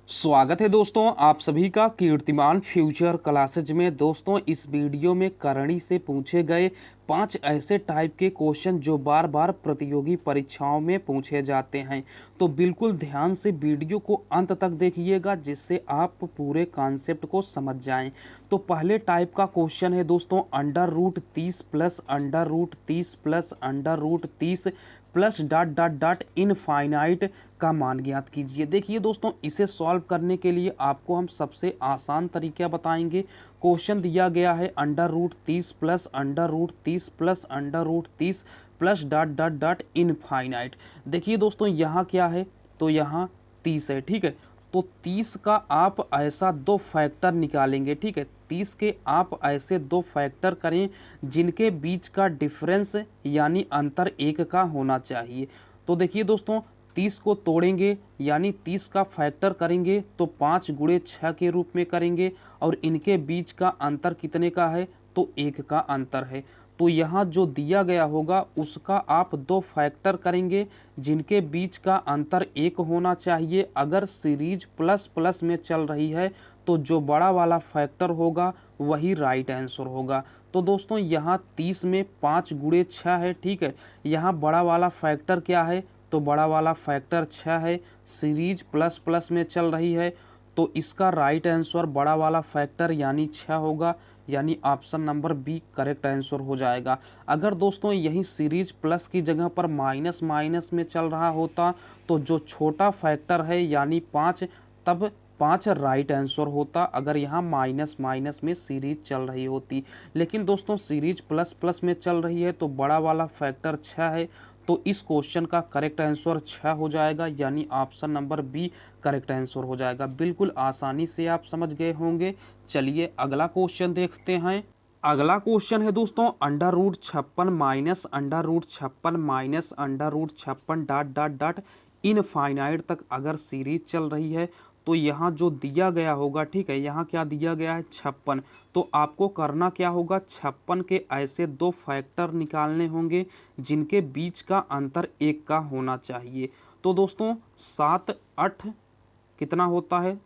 स्वागत है दोस्तों आप सभी का कीर्तिमान फ्यूचर क्लासेज में। दोस्तों इस वीडियो में करणी से पूछे गए 5 ऐसे टाइप के क्वेश्चन जो बार बार प्रतियोगी परीक्षाओं में पूछे जाते हैं, तो बिल्कुल ध्यान से वीडियो को अंत तक देखिएगा जिससे आप पूरे कॉन्सेप्ट को समझ जाएं। तो पहले टाइप का क्वेश्चन है दोस्तों, under root 30 plus under root 30 plus under root 30 plus dot dot dot infinite का मान ज्ञात कीजिए। देखिए दोस्तों, इसे सॉल्व करने के लिए आपको हम सबसे आसान तरीका बताएंगे। क्वेश्चन दिया गया है under root 30 plus under root 30 plus under root 30 plus dot dot dot infinite. देखिए दोस्तों, यहाँ क्या है, तो यहाँ 30 है, ठीक है। तो 30 का आप ऐसा दो फैक्टर निकालेंगे, ठीक है। 30 के आप ऐसे दो फैक्टर करें जिनके बीच का डिफरेंस यानी अंतर 1 का होना चाहिए। तो देखिए दोस्तों, 30 को तोड़ेंगे यानी 30 का फैक्टर करेंगे तो 5 गुणे 6 के रूप में करेंगे, और इनके बीच का अंतर कितने का है, तो 1 का अंतर है। तो यहाँ जो दिया गया होगा उसका आप दो फैक्टर करेंगे जिनके बीच का अंतर 1 होना चाहिए। अगर सीरीज प्लस प्लस में चल रही है तो जो बड़ा वाला फैक्टर होगा वही राइट आंसर होगा। तो दोस्तों यहाँ 30 में 5 गुणे 6 है, ठीक है। यहाँ बड़ा वाला फैक्टर क्या है, तो बड़ा वाला फैक्टर 6 है। सीरीज प्लस प्लस में चल रही है तो इसका राइट आंसर बड़ा वाला फैक्टर यानी 6 होगा, यानी option number B correct answer हो जाएगा। अगर दोस्तों यही सीरीज प्लस की जगह पर माइनस माइनस में चल रहा होता तो जो छोटा फैक्टर है यानी 5, तब 5 राइट आंसर होता अगर यहाँ माइनस माइनस में सीरीज चल रही होती। लेकिन दोस्तों सीरीज प्लस प्लस में चल रही है तो बड़ा वाला फैक्टर 6 है, तो इस क्वेश्चन का करेक्ट आंसर 6 हो जाएगा, यानी option number B correct answer हो जाएगा। बिल्कुल आसानी से आप समझ गए होंगे। चलिए अगला क्वेश्चन देखते हैं। अगला क्वेश्चन है दोस्तों, under root 56 minus under root 56 minus under root 56 dot dot dot infinite तक अगर सीरीज चल रही है तो यहाँ जो दिया गया होगा, ठीक है, यहाँ क्या दिया गया है 56, तो आपको करना क्या होगा, 56 के ऐसे दो फैक्टर निकालने होंगे जिनके बीच का अंतर 1 का होना चाहिए। तो दोस्तों 7 8 कितना होता है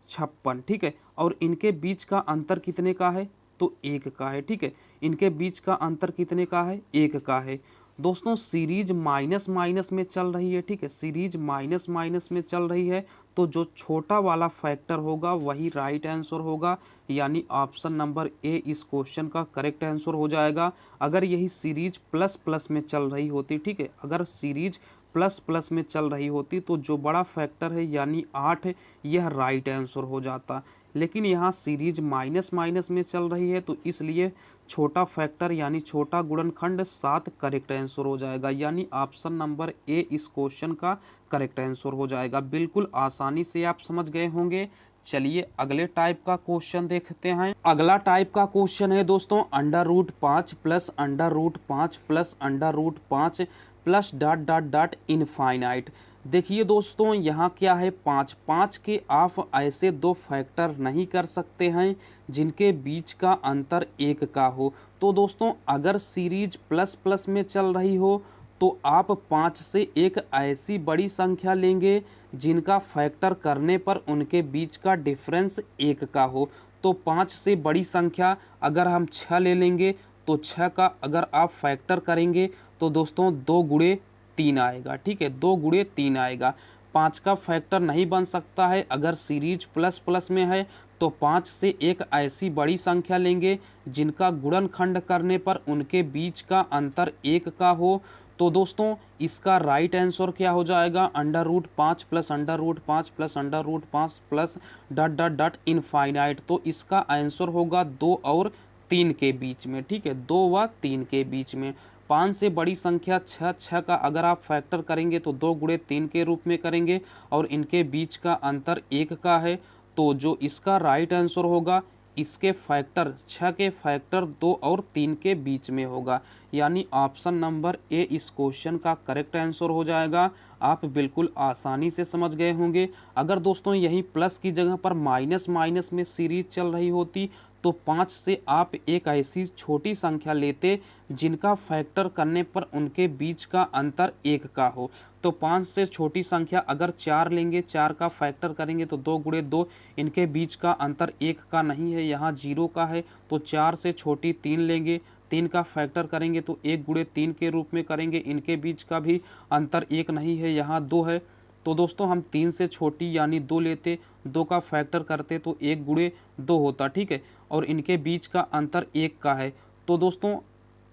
56, ठीक है, और इनके बीच का अंतर कितने का है, तो 1 का है, ठीक है। इनके बीच का अंतर कितने का है, 1 का है। दोस्तों सीरीज माइनस माइनस में चल रही है, ठीक है, सीरीज माइनस माइनस में चल रही है तो जो छोटा वाला फैक्टर होगा वही राइट आंसर होगा, यानी ऑप्शन नंबर ए इस क्वेश्चन का करेक्ट आंसर हो जाएगा। अगर यही सीरीज प्लस प्लस में चल रही होती, ठीक है, अगर सीरीज प्लस प्लस में चल रही होती तो जो बड़ा फैक्टर है यानी 8 यह राइट आंसर हो जाता। लेकिन यहाँ सीरीज माइनस माइनस में चल रही है तो इसलिए छोटा फैक्टर यानी छोटा गुणनखंड 7 करेक्ट आंसर हो जाएगा, यानी ऑप्शन नंबर ए इस क्वेश्चन का करेक्ट आंसर हो जाएगा। बिल्कुल आसानी से आप समझ गए होंगे। चलिए अगले टाइप का क्वेश्चन देखते हैं। अगला टाइप का क्वेश्चन है दोस्तों, under root 5 plus under root 5 plus under root 5 plus dot dot dot infinite. देखिए दोस्तों यहाँ क्या है, 5 5 के आप ऐसे दो फैक्टर नहीं कर सकते हैं जिनके बीच का अंतर 1 का हो। तो दोस्तों अगर सीरीज प्लस प्लस में चल रही हो तो आप 5 से एक ऐसी बड़ी संख्या लेंगे जिनका फैक्टर करने पर उनके बीच का डिफरेंस 1 का हो। तो 5 से बड़ी संख्या अगर हम 6 ले लेंगे तो 6 का अगर आप फैक्टर करेंगे तो दोस्तों 2 गुणे 3 आएगा, ठीक है, 2 गुणे 3 आएगा। 5 का फैक्टर नहीं बन सकता है अगर सीरीज प्लस प्लस में है, तो 5 से एक ऐसी बड़ी संख्या लेंगे जिनका गुणनखंड करने पर उनके बीच का अंतर 1 का हो। तो दोस्तों इसका राइट आंसर क्या हो जाएगा, under root 5 plus under root 5 plus under root 5 plus dot dot dot infinite. तो इसका आंसर होगा 2 और 3 के बीच में, ठीक है, 2 व 3 के बीच में। 5 से बड़ी संख्या 6, 6 का अगर आप फैक्टर करेंगे तो 2 गुणे 3 के रूप में करेंगे और इनके बीच का अंतर 1 का है। तो जो इसका राइट आंसर होगा, इसके फैक्टर 6 के फैक्टर 2 और 3 के बीच में होगा, यानी ऑप्शन नंबर ए इस क्वेश्चन का करेक्ट आंसर हो जाएगा। आप बिल्कुल आसानी से समझ गए होंगे। अगर दोस्तों यही प्लस की जगह पर माइनस माइनस में सीरीज चल रही होती तो 5 से आप एक ऐसी छोटी संख्या लेते जिनका फैक्टर करने पर उनके बीच का अंतर 1 का हो। तो 5 से छोटी संख्या अगर 4 लेंगे, 4 का फैक्टर करेंगे तो 2 गुणे 2, इनके बीच का अंतर 1 का नहीं है, यहाँ 0 का है। तो 4 से छोटी 3 लेंगे, 3 का फैक्टर करेंगे तो 1 गुणे 3 के रूप में करेंगे, इनके बीच का भी अंतर 1 नहीं है, यहाँ 2 है। तो दोस्तों हम 3 से छोटी यानी 2 लेते, 2 का फैक्टर करते तो 1 गुणे 2 होता, ठीक है, और इनके बीच का अंतर 1 का है। तो दोस्तों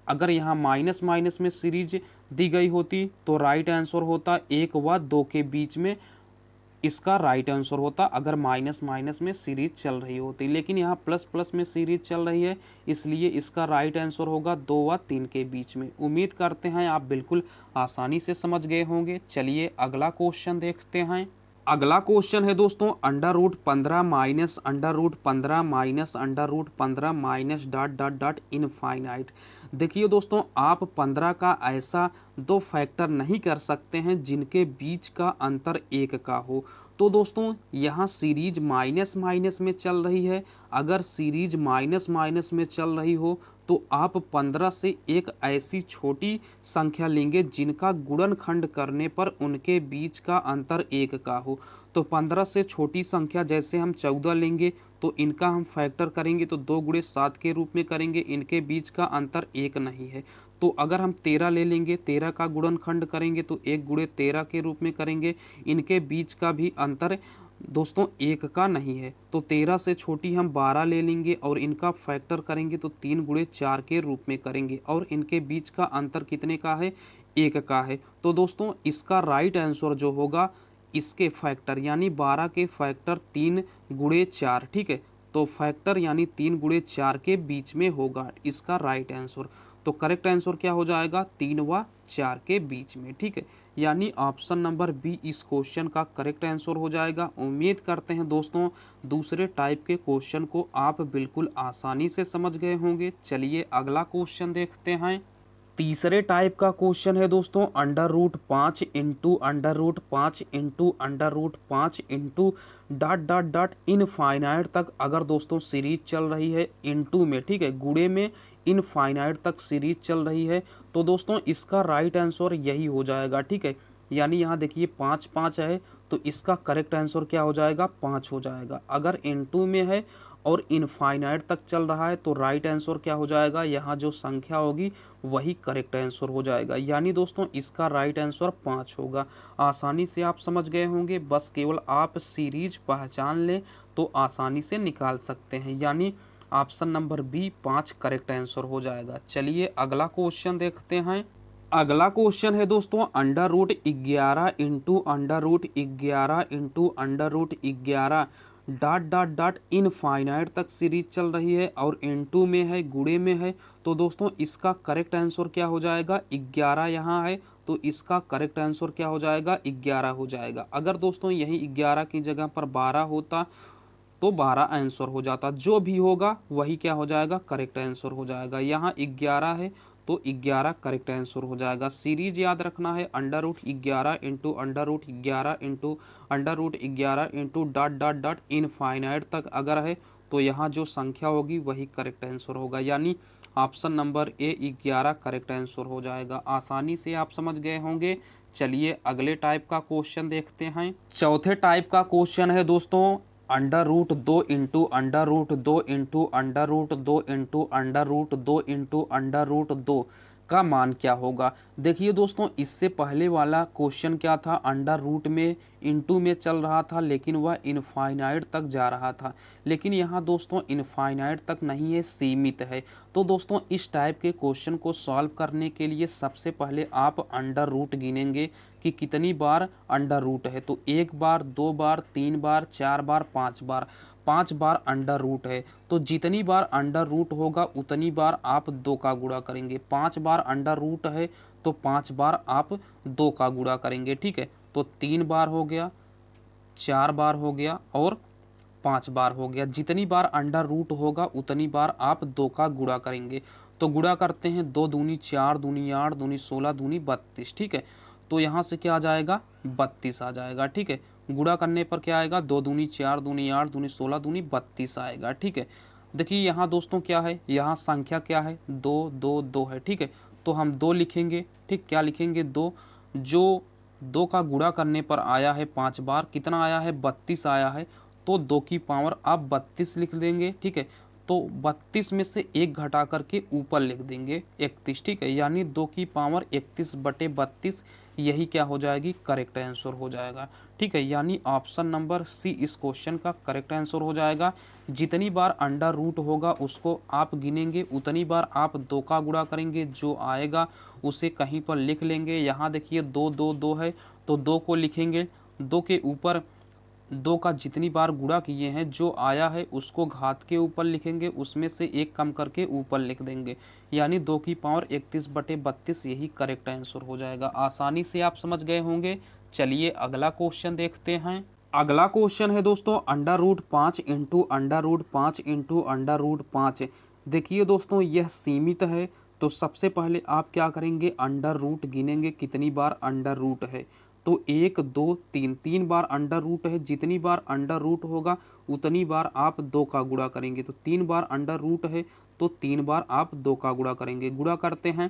अगर यहाँ माइनस माइनस में सीरीज दी गई होती तो राइट आंसर होता 1 व 2 के बीच में, इसका राइट आंसर होता अगर माइनस माइनस में सीरीज चल रही होती, लेकिन यहाँ प्लस प्लस में सीरीज चल रही है, इसलिए इसका राइट आंसर होगा 2 व 3 के बीच में। उम्मीद करते हैं आप बिल्कुल आसानी से समझ गए होंगे। चलिए अगला क्वेश्चन देखते हैं। अगला क्वेश्चन है दोस्तों under root 15 minus under root 15 minus under root 15 minus dot dot dot infinite. देखिए दोस्तों, आप 15 का ऐसा दो फैक्टर नहीं कर सकते हैं जिनके बीच का अंतर 1 का हो। तो दोस्तों यहाँ सीरीज माइनस माइनस में चल रही है, अगर सीरीज माइनस माइनस में चल रही हो तो आप 15 से एक ऐसी छोटी संख्या लेंगे जिनका गुणनखंड करने पर उनके बीच का अंतर 1 का हो। तो 15 से छोटी संख्या जैसे हम 14 लेंगे तो इनका हम फैक्टर करेंगे तो 2 गुणे 7 के रूप में करेंगे, इनके बीच का अंतर 1 नहीं है। तो अगर हम 13 ले लेंगे, 13 का गुणनखंड करेंगे तो 1 गुणे 13 के रूप में करेंगे, इनके बीच का भी अंतर दोस्तों 1 का नहीं है। तो 13 से छोटी हम 12 ले लेंगे और इनका फैक्टर करेंगे तो 3 गुणे 4 के रूप में करेंगे, और इनके बीच का अंतर कितने का है? 1 का है। तो दोस्तों इसका राइट आंसर जो होगा, इसके फैक्टर यानी 12 के फैक्टर 3 गुणे 4, ठीक है, तो फैक्टर यानी 3 गुणे 4 के बीच में होगा इसका राइट आंसर। तो करेक्ट आंसर क्या हो जाएगा? 3 व 4 के बीच में, ठीक है, यानी ऑप्शन नंबर बी इस क्वेश्चन का करेक्ट आंसर हो जाएगा। उम्मीद करते हैं दोस्तों दूसरे टाइप के क्वेश्चन को आप बिल्कुल आसानी से समझ गए होंगे। चलिए अगला क्वेश्चन देखते हैं। तीसरे टाइप का क्वेश्चन है दोस्तों under root 5 into under root 5 into under root 5 into dot dot dot infinite तक अगर दोस्तों सीरीज चल रही है इंटू में, ठीक है, गुणे में इनफाइनाइट तक सीरीज चल रही है, तो दोस्तों इसका राइट आंसर यही हो जाएगा, ठीक है, यानी यहाँ देखिए 5 5 है तो इसका करेक्ट आंसर क्या हो जाएगा? 5 हो जाएगा। अगर इनटू में है और इनफाइनाइट तक चल रहा है तो राइट आंसर क्या हो जाएगा? यहाँ जो संख्या होगी वही करेक्ट आंसर हो जाएगा, यानी दोस्तों इसका राइट आंसर 5 होगा। आसानी से आप समझ गए होंगे, बस केवल आप सीरीज पहचान लें तो आसानी से निकाल सकते हैं, यानी option number B 5 correct answer हो जाएगा। चलिए अगला क्वेश्चन देखते हैं। अगला क्वेश्चन है दोस्तों under root 11 into under root 11 into under root 11 dot dot dot infinite तक सीरीज चल रही है और इनटू में है, गुणे में है, तो दोस्तों इसका करेक्ट आंसर क्या हो जाएगा? 11 यहाँ है तो इसका करेक्ट आंसर क्या हो जाएगा? 11 हो जाएगा। अगर दोस्तों यही 11 की जगह पर 12 होता तो 12 आंसर हो जाता, जो भी होगा वही क्या हो जाएगा? करेक्ट आंसर हो जाएगा। यहाँ 11 है तो 11 करेक्ट आंसर हो जाएगा। सीरीज याद रखना है under root 11 into under root 11 into under root 11 into dot dot dot infinite तक अगर है तो यहाँ जो संख्या होगी वही करेक्ट आंसर होगा, यानी option number A 11 correct answer हो जाएगा। आसानी से आप समझ गए होंगे। चलिए अगले टाइप का क्वेश्चन देखते हैं। चौथे टाइप का क्वेश्चन है दोस्तों under root 2 into under root 2 into under root 2 into under root 2 into under root 2 का मान क्या होगा? देखिए दोस्तों इससे पहले वाला क्वेश्चन क्या था? अंडर रूट में इंटू में चल रहा था लेकिन वह इनफाइनाइट तक जा रहा था, लेकिन यहाँ दोस्तों इनफाइनाइट तक नहीं है, सीमित है। तो दोस्तों इस टाइप के क्वेश्चन को सॉल्व करने के लिए सबसे पहले आप अंडर रूट गिनेंगे कि कितनी बार अंडर रूट है, तो 1 बार, 2 बार, 3 बार, 4 बार, 5 बार, 5 बार अंडर रूट है। तो जितनी बार अंडर रूट होगा उतनी बार आप 2 का गुणा करेंगे। 5 बार अंडर रूट है तो 5 बार आप 2 का गुणा करेंगे, ठीक है, तो 3 बार हो गया, 4 बार हो गया और 5 बार हो गया। जितनी बार अंडर रूट होगा उतनी बार आप 2 का गुणा करेंगे। तो गुणा करते हैं, 2 दूनी 4, दूनी 8, दूनी 16, दूनी 32, ठीक है, तो यहाँ से क्या आ जाएगा? 32 आ जाएगा, ठीक है। गुणा करने पर क्या आएगा? 2 दूनी 4, दूनी 8, दूनी 16, दूनी 32 आएगा, ठीक है। देखिए यहाँ दोस्तों क्या है, यहाँ संख्या क्या है, 2 2 2 है, ठीक है। तो हम 2 लिखेंगे, ठीक, क्या लिखेंगे 2। जो 2 का गुणा करने पर आया है 5 बार, कितना आया है 32 आया है। तो 2 की पावर आप 32 लिख देंगे, ठीक है। तो 32 में से 1 घटा करके ऊपर लिख देंगे 31, ठीक है। यानी 2 की पावर 31/32, यही क्या हो जाएगी, करेक्ट आंसर हो जाएगा, ठीक है। यानी ऑप्शन नंबर सी इस क्वेश्चन का करेक्ट आंसर हो जाएगा। जितनी बार अंडर रूट होगा उसको आप गिनेंगे, उतनी बार आप 2 का गुणा करेंगे, जो आएगा उसे कहीं पर लिख लेंगे। यहाँ देखिए 2 2 2 है, तो 2 को लिखेंगे, 2 के ऊपर 2 का जितनी बार गुणा किए हैं जो आया है उसको घात के ऊपर लिखेंगे, उसमें से 1 कम करके ऊपर लिख देंगे। यानी 2 की पावर 31/32, यही करेक्ट आंसर हो जाएगा। आसानी से आप समझ गए होंगे। चलिए अगला क्वेश्चन देखते हैं। अगला क्वेश्चन है दोस्तों under root 5 into under root 5 into under root 5। देखिए दोस्तों यह सीमित है, तो सबसे पहले आप क्या करेंगे, अंडर रूट गिनेंगे कितनी बार अंडर रूट है। तो 1 2 3 3 बार अंडर रूट है, जितनी बार अंडर रूट होगा उतनी बार आप 2 का गुणा करेंगे। तो 3 बार अंडर रूट है, तो 3 बार आप 2 का गुणा करेंगे। गुणा करते हैं,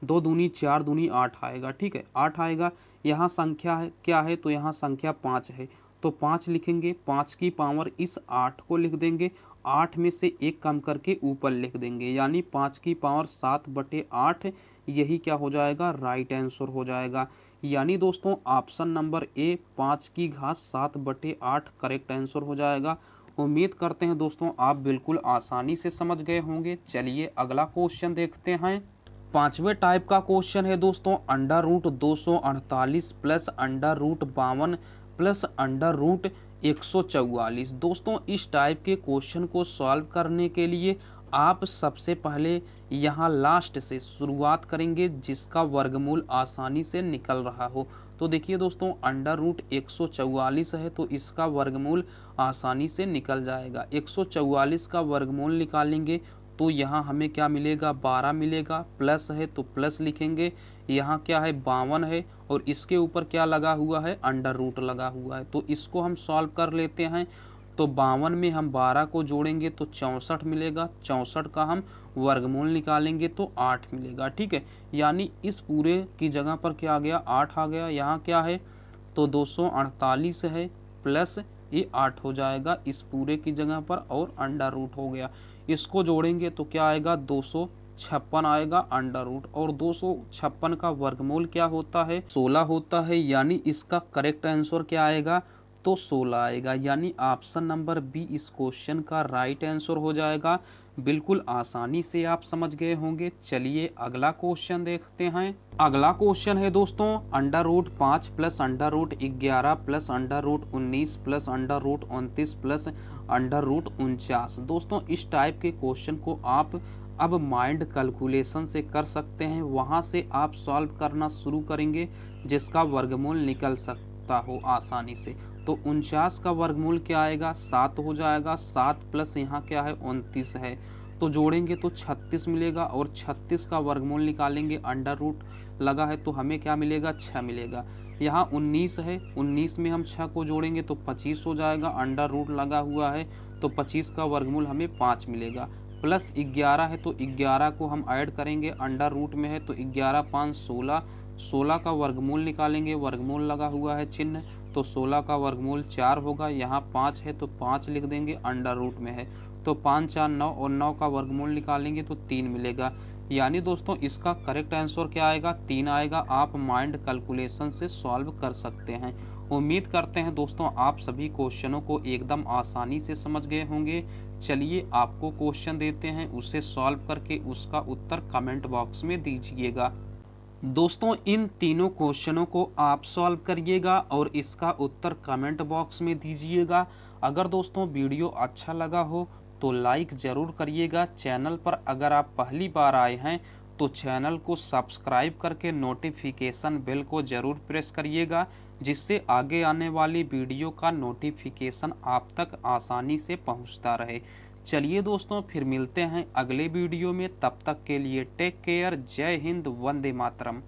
2 दूनी 4 दूनी 8 आएगा, ठीक है, 8 आएगा। यहाँ संख्या है क्या है, तो यहाँ संख्या 5 है, तो 5 लिखेंगे, 5 की पावर इस 8 को लिख देंगे, 8 में से 1 कम करके ऊपर लिख देंगे। यानी 5 की पावर 7/8, यही क्या हो जाएगा, राइट आंसर हो जाएगा। यानी दोस्तों ऑप्शन नंबर ए 5 की घात 7/8 करेक्ट आंसर हो जाएगा। उम्मीद करते हैं दोस्तों आप बिल्कुल आसानी से समझ गए होंगे। चलिए अगला क्वेश्चन देखते हैं। पांचवें टाइप का क्वेश्चन है दोस्तों under root 248 plus under root 52 plus under root 144। दोस्तों इस टाइप के क्वेश्चन को सॉल्व करने के लिए आप सबसे पहले यहाँ लास्ट से शुरुआत करेंगे, जिसका वर्गमूल आसानी से निकल रहा हो। तो देखिए दोस्तों अंडर रूट 144 है, तो इसका वर्गमूल आसानी से निकल जाएगा। 144 का वर्गमूल निकालेंगे तो यहाँ हमें क्या मिलेगा, 12 मिलेगा। प्लस है तो प्लस लिखेंगे, यहाँ क्या है 52 है, और इसके ऊपर क्या लगा हुआ है, अंडर रूट लगा हुआ है। तो इसको हम सॉल्व कर लेते हैं। तो 52 में हम 12 को जोड़ेंगे तो 64 मिलेगा, 64 का हम वर्गमूल निकालेंगे तो 8 मिलेगा, ठीक है। यानी इस पूरे की जगह पर क्या आ गया, 8 आ गया। यहाँ क्या है, तो 248 है प्लस ये 8 हो जाएगा इस पूरे की जगह पर, और अंडर रूट हो गया। इसको जोड़ेंगे तो क्या आएगा, 256 आएगा अंडर रूट, और 256 का वर्गमूल क्या होता है, 16 होता है। यानी इसका करेक्ट आंसर क्या आएगा, तो 16 आएगा। यानी ऑप्शन नंबर बी इस क्वेश्चन का राइट आंसर हो जाएगा। बिल्कुल आसानी से आप समझ गए होंगे। चलिए अगला क्वेश्चन देखते हैं। अगला क्वेश्चन है दोस्तों under root 5 plus under root 11 plus under root 19 plus under root 29 plus under root 49। दोस्तों इस टाइप के क्वेश्चन को आप अब माइंड कैलकुलेशन से कर सकते हैं, वहां से आप सॉल्व करना शुरू करेंगे, जिसका वर्गमूल निकल सकता हो आसानी से। तो 49 का वर्गमूल क्या आएगा, 7 हो जाएगा। 7 प्लस यहाँ क्या है 29 है, तो जोड़ेंगे तो 36 मिलेगा, और 36 का वर्गमूल निकालेंगे, अंडर रूट लगा है तो हमें क्या मिलेगा, 6 मिलेगा। यहाँ 19 है, 19 में हम 6 को जोड़ेंगे तो 25 हो जाएगा, अंडर रूट लगा हुआ है तो 25 का वर्गमूल हमें 5 मिलेगा। प्लस 11 है तो 11 को हम ऐड करेंगे, अंडर रूट में है तो 11 5 16, 16 का वर्गमूल निकालेंगे, वर्गमूल लगा हुआ है चिन्ह, तो 16 का वर्गमूल 4 होगा। यहाँ 5 है तो 5 लिख देंगे, अंडर रूट में है तो 5 4 9, और 9 का वर्गमूल निकालेंगे तो 3 मिलेगा। यानी दोस्तों इसका करेक्ट आंसर क्या आएगा, 3 आएगा। आप माइंड कैलकुलेशन से सॉल्व कर सकते हैं। उम्मीद करते हैं दोस्तों आप सभी क्वेश्चनों को एकदम आसानी से समझ गए होंगे। चलिए आपको क्वेश्चन देते हैं, उसे सॉल्व करके उसका उत्तर कमेंट बॉक्स में दीजिएगा। दोस्तों इन तीनों क्वेश्चनों को आप सॉल्व करिएगा और इसका उत्तर कमेंट बॉक्स में दीजिएगा। अगर दोस्तों वीडियो अच्छा लगा हो तो लाइक ज़रूर करिएगा। चैनल पर अगर आप पहली बार आए हैं तो चैनल को सब्सक्राइब करके नोटिफिकेशन बेल को ज़रूर प्रेस करिएगा, जिससे आगे आने वाली वीडियो का नोटिफिकेशन आप तक आसानी से पहुंचता रहे। चलिए दोस्तों फिर मिलते हैं अगले वीडियो में, तब तक के लिए टेक केयर। जय हिंद, वंदे मातरम।